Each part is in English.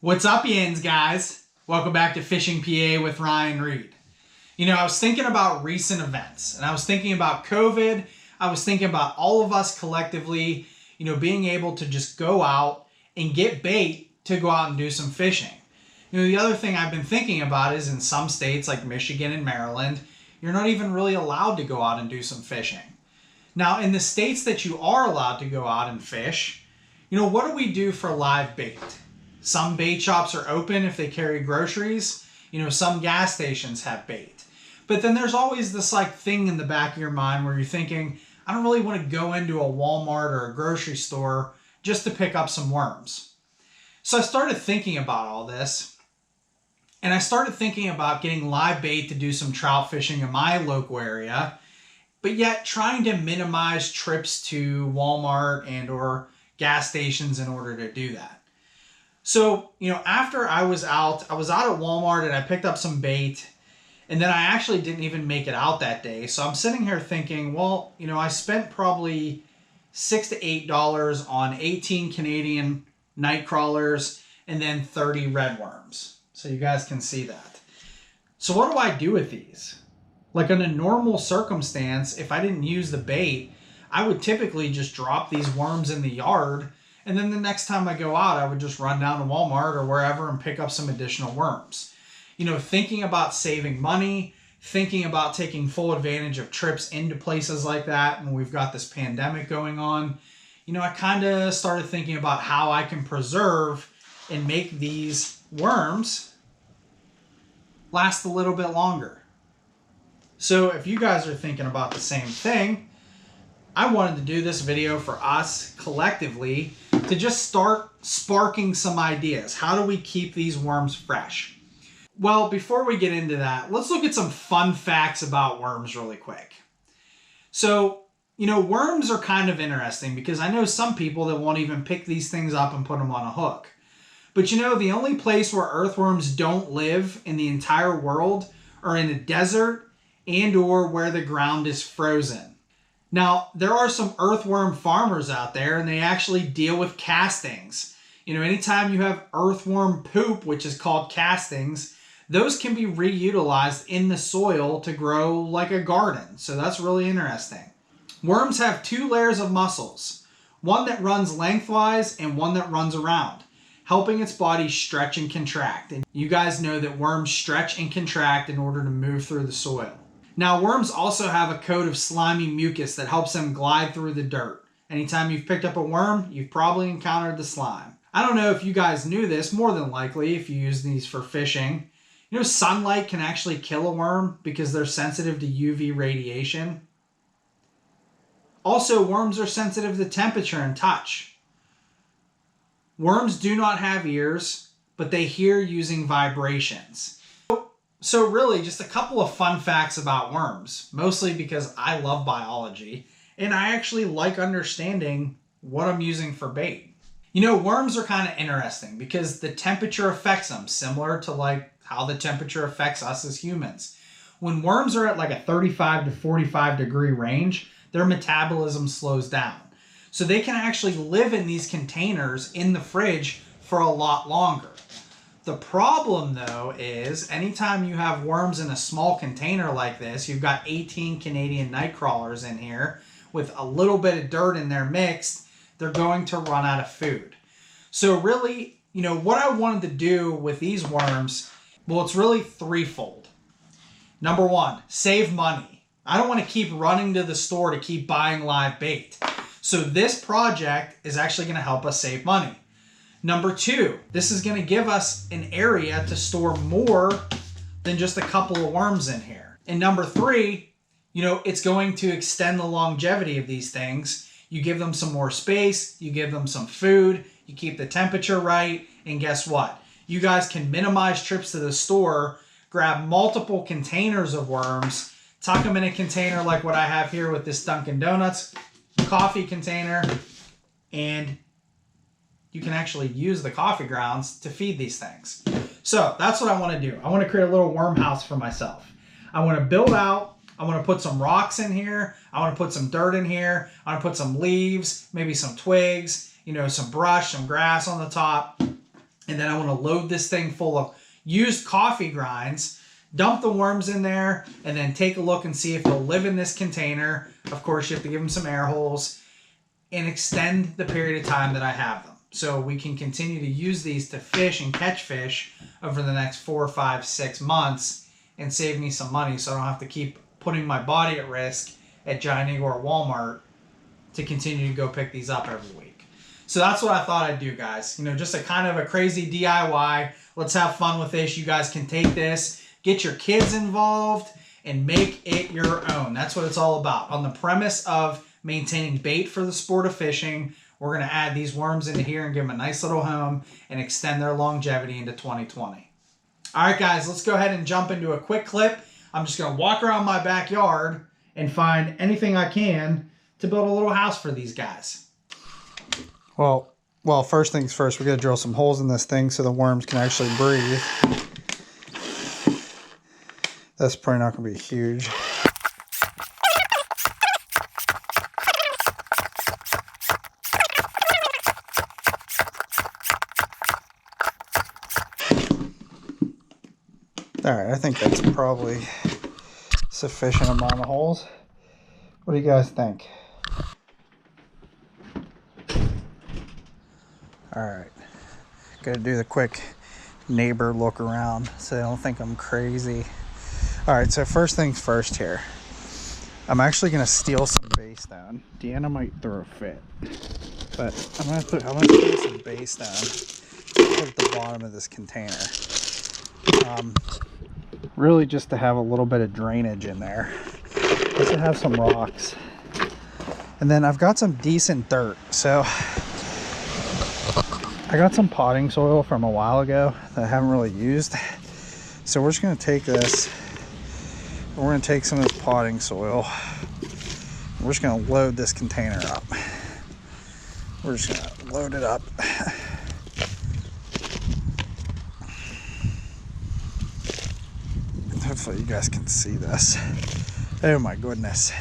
What's up, yins, guys? Welcome back to Fishing PA with Ryan Reed. I was thinking about recent events, and I was thinking about COVID. I was thinking about all of us collectively, being able to just go out and get bait to go out and do some fishing. The other thing I've been thinking about is in some states like Michigan and Maryland, you're not even really allowed to go out and do some fishing. Now, in the states that you are allowed to go out and fish, what do we do for live bait? Some bait shops are open if they carry groceries. Some gas stations have bait. But then there's always this thing in the back of your mind where you're thinking, I don't really want to go into a Walmart or a grocery store just to pick up some worms. So I started thinking about all this, and I started thinking about getting live bait to do some trout fishing in my local area, but yet trying to minimize trips to Walmart and or gas stations in order to do that. So, after I was out at Walmart and I picked up some bait, and then I actually didn't even make it out that day. So I'm sitting here thinking, well, I spent probably $6 to $8 on 18 Canadian night crawlers and then 30 red worms. So you guys can see that. So what do I do with these? Like in a normal circumstance, if I didn't use the bait, I would typically just drop these worms in the yard. And then the next time I go out, I would just run down to Walmart or wherever and pick up some additional worms. Thinking about saving money, thinking about taking full advantage of trips into places like that when we've got this pandemic going on, I kind of started thinking about how I can preserve and make these worms last a little bit longer. So if you guys are thinking about the same thing, I wanted to do this video for us collectively to just start sparking some ideas. How do we keep these worms fresh? Well, before we get into that, let's look at some fun facts about worms really quick. So, worms are kind of interesting because I know some people that won't even pick these things up and put them on a hook. But the only place where earthworms don't live in the entire world are in a desert and or where the ground is frozen. Now, there are some earthworm farmers out there, and they actually deal with castings. Anytime you have earthworm poop, which is called castings, those can be reutilized in the soil to grow like a garden. So that's really interesting. Worms have two layers of muscles, one that runs lengthwise and one that runs around, helping its body stretch and contract. And you guys know that worms stretch and contract in order to move through the soil. Now, worms also have a coat of slimy mucus that helps them glide through the dirt. Anytime you've picked up a worm, you've probably encountered the slime. I don't know if you guys knew this, more than likely if you use these for fishing. Sunlight can actually kill a worm because they're sensitive to UV radiation. Also, worms are sensitive to temperature and touch. Worms do not have ears, but they hear using vibrations. So really, just a couple of fun facts about worms, mostly because I love biology, and I actually like understanding what I'm using for bait. Worms are kind of interesting because the temperature affects them, similar to how the temperature affects us as humans. When worms are at a 35 to 45 degree range, their metabolism slows down. So they can actually live in these containers in the fridge for a lot longer. The problem, though, is anytime you have worms in a small container like this, you've got 18 Canadian night crawlers in here with a little bit of dirt in there mixed, they're going to run out of food. So really, what I wanted to do with these worms, well, it's really threefold. Number one, save money. I don't want to keep running to the store to keep buying live bait. So this project is actually going to help us save money. Number two, this is going to give us an area to store more than just a couple of worms in here. And number three, it's going to extend the longevity of these things. You give them some more space, you give them some food, you keep the temperature right, and guess what? You guys can minimize trips to the store, grab multiple containers of worms, tuck them in a container like what I have here with this Dunkin' Donuts coffee container, and you can actually use the coffee grounds to feed these things. So that's what I want to do. I want to create a little worm house for myself. I want to build out. I want to put some rocks in here. I want to put some dirt in here. I want to put some leaves, maybe some twigs, some brush, some grass on the top. And then I want to load this thing full of used coffee grinds, dump the worms in there, and then take a look and see if they'll live in this container. Of course, you have to give them some air holes and extend the period of time that I have them. So we can continue to use these to fish and catch fish over the next 4, 5, 6 months and save me some money so I don't have to keep putting my body at risk at Giant Eagle or Walmart to continue to go pick these up every week. So that's what I thought I'd do, guys. You know, just a kind of a crazy DIY. Let's have fun with this. You guys can take this, get your kids involved, and make it your own. That's what it's all about. On the premise of maintaining bait for the sport of fishing, we're going to add these worms into here and give them a nice little home and extend their longevity into 2020. All right, guys, let's go ahead and jump into a quick clip. I'm just going to walk around my backyard and find anything I can to build a little house for these guys. Well, first things first, we got to drill some holes in this thing so the worms can actually breathe. That's probably not going to be huge. All right, I think that's probably sufficient amount of holes. What do you guys think? All right, gotta do the quick neighbor look around so they don't think I'm crazy. All right, so first things first here. I'm actually gonna steal some base stone. Deanna might throw a fit, but I'm gonna steal some base stone, put at the bottom of this container. Really just to have a little bit of drainage in there. Just to have some rocks. And then I've got some decent dirt, so I got some potting soil from a while ago that I haven't really used. So we're just going to take this, we're going to take some of this potting soil, we're just going to load this container up. We're just going to load it up. Hopefully you guys can see this. Oh my goodness.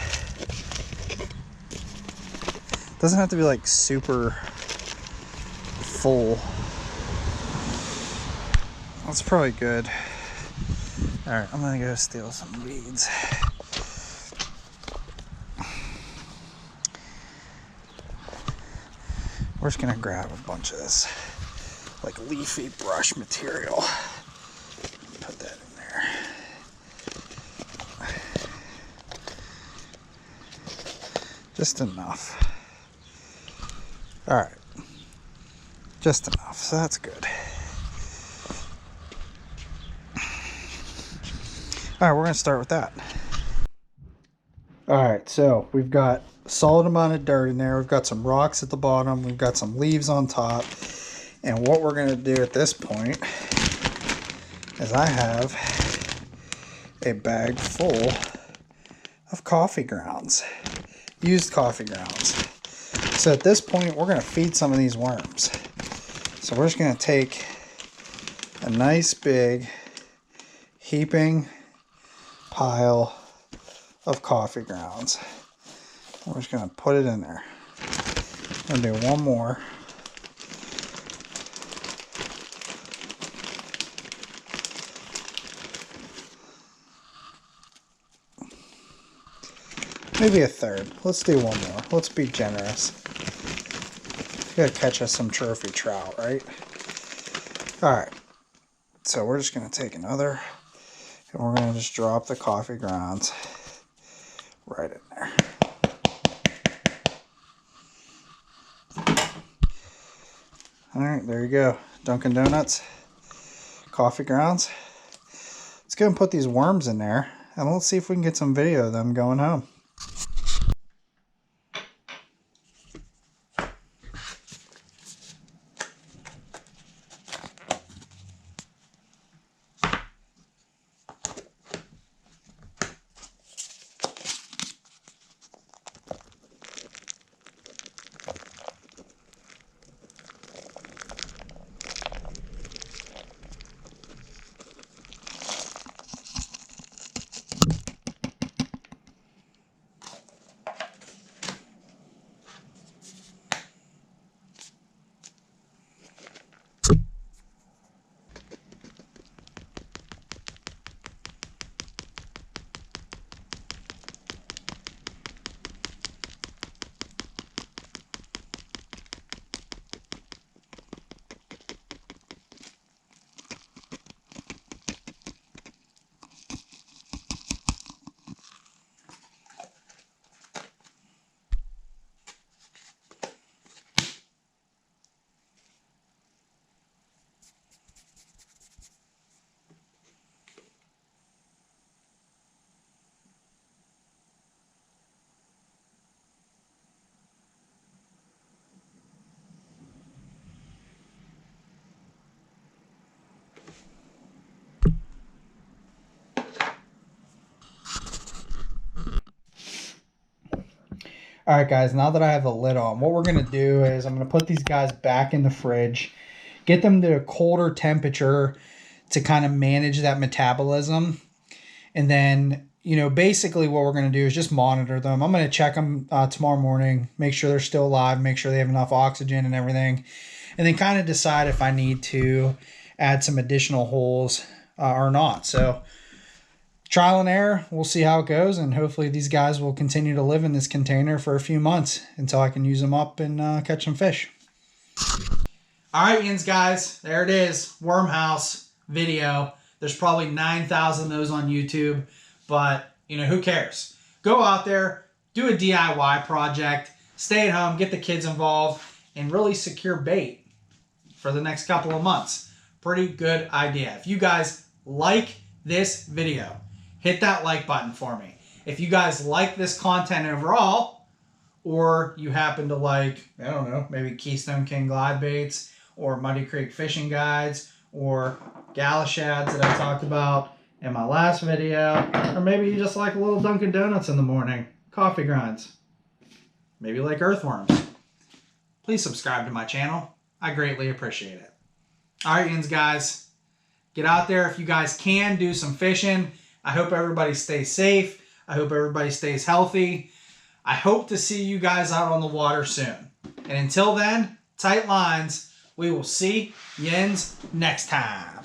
Doesn't have to be like super full. That's probably good. All right, I'm gonna go steal some weeds. We're just gonna grab a bunch of this like leafy brush material. Put that in there. Just enough. All right, just enough, so that's good. All right, we're gonna start with that. All right, so we've got a solid amount of dirt in there. We've got some rocks at the bottom. We've got some leaves on top. And what we're gonna do at this point is I have a bag full of coffee grounds, used coffee grounds. So at this point, we're gonna feed some of these worms. So we're just gonna take a nice big heaping pile of coffee grounds. We're just gonna put it in there. I'm gonna do one more. Maybe a third. Let's do one more. Let's be generous. We gotta catch us some trophy trout, right? Alright. So we're just gonna take another, and we're gonna just drop the coffee grounds right in there. Alright, there you go. Dunkin' Donuts. Coffee grounds. Let's go and put these worms in there, and let's see if we can get some video of them going home. All right, guys, now that I have the lid on, what we're going to do is I'm going to put these guys back in the fridge, get them to a colder temperature to kind of manage that metabolism. And then, you know, basically what we're going to do is just monitor them. I'm going to check them tomorrow morning, make sure they're still alive, make sure they have enough oxygen and everything, and then kind of decide if I need to add some additional holes or not. So trial and error, we'll see how it goes, and hopefully these guys will continue to live in this container for a few months until I can use them up and catch some fish. All right, Ian's guys, there it is, worm house video. There's probably 9,000 of those on YouTube, but you know, who cares? Go out there, do a DIY project, stay at home, get the kids involved, and really secure bait for the next couple of months. Pretty good idea. If you guys like this video, hit that like button for me. If you guys like this content overall, or you happen to like, I don't know, maybe Keystone King glide baits, or Muddy Creek fishing guides, or Galashads that I talked about in my last video, or maybe you just like a little Dunkin' Donuts in the morning, coffee grinds, maybe you like earthworms, please subscribe to my channel. I greatly appreciate it. All right, Ian's guys, get out there if you guys can, do some fishing. I hope everybody stays safe. I hope everybody stays healthy. I hope to see you guys out on the water soon. And until then, tight lines. We will see yins next time.